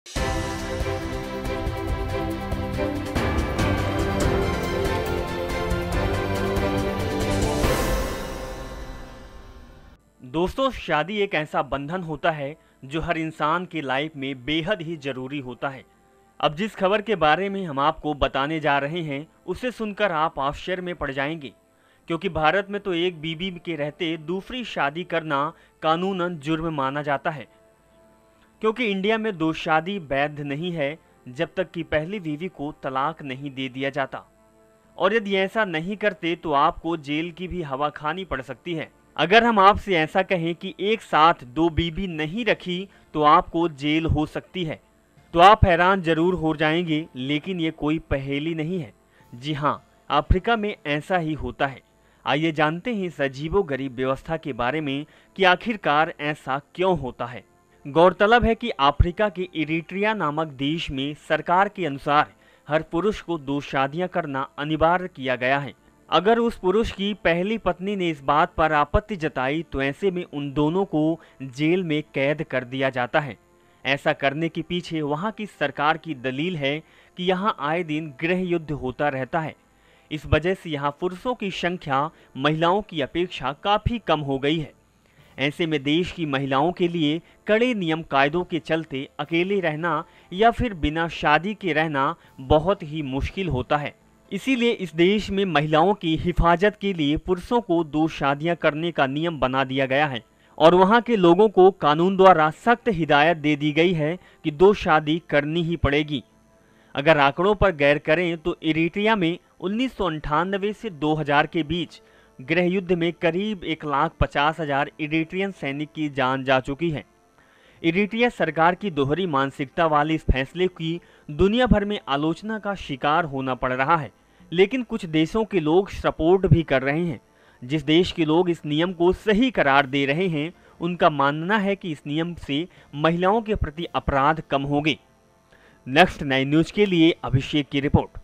दोस्तों, शादी एक ऐसा बंधन होता है जो हर इंसान की लाइफ में बेहद ही जरूरी होता है। अब जिस खबर के बारे में हम आपको बताने जा रहे हैं उसे सुनकर आप आश्चर्य में पड़ जाएंगे, क्योंकि भारत में तो एक बीवी के रहते दूसरी शादी करना कानूनन जुर्म माना जाता है। क्योंकि इंडिया में दो शादी वैध नहीं है जब तक कि पहली बीवी को तलाक नहीं दे दिया जाता, और यदि ऐसा नहीं करते तो आपको जेल की भी हवा खानी पड़ सकती है। अगर हम आपसे ऐसा कहें कि एक साथ दो बीवी नहीं रखी तो आपको जेल हो सकती है, तो आप हैरान जरूर हो जाएंगे, लेकिन ये कोई पहेली नहीं है। जी हाँ, अफ्रीका में ऐसा ही होता है। आइए जानते हैं इस अजीबोगरीब व्यवस्था के बारे में कि आखिरकार ऐसा क्यों होता है। गौरतलब है कि अफ्रीका के इरिट्रिया नामक देश में सरकार के अनुसार हर पुरुष को दो शादियां करना अनिवार्य किया गया है। अगर उस पुरुष की पहली पत्नी ने इस बात पर आपत्ति जताई तो ऐसे में उन दोनों को जेल में कैद कर दिया जाता है। ऐसा करने के पीछे वहां की सरकार की दलील है कि यहां आए दिन गृह युद्ध होता रहता है। इस वजह से यहां पुरुषों की संख्या महिलाओं की अपेक्षा काफी कम हो गई है। ऐसे में देश की महिलाओं के लिए कड़े नियम कायदों के चलते अकेले रहना या फिर बिना शादी के रहना बहुत ही मुश्किल होता है। इसीलिए इस देश में महिलाओं की हिफाजत के लिए पुरुषों को दो शादियां करने का नियम बना दिया गया है, और वहां के लोगों को कानून द्वारा सख्त हिदायत दे दी गई है कि दो शादी करनी ही पड़ेगी। अगर आंकड़ों पर गौर करें तो इरिट्रिया में 1998 से 2000 के बीच गृह युद्ध में करीब 1,50,000 इरिट्रियन सैनिक की जान जा चुकी है। इरिट्रिया सरकार की दोहरी मानसिकता वाले इस फैसले की दुनिया भर में आलोचना का शिकार होना पड़ रहा है, लेकिन कुछ देशों के लोग सपोर्ट भी कर रहे हैं। जिस देश के लोग इस नियम को सही करार दे रहे हैं, उनका मानना है कि इस नियम से महिलाओं के प्रति अपराध कम होंगे। नेक्स्ट 9 न्यूज के लिए अभिषेक की रिपोर्ट।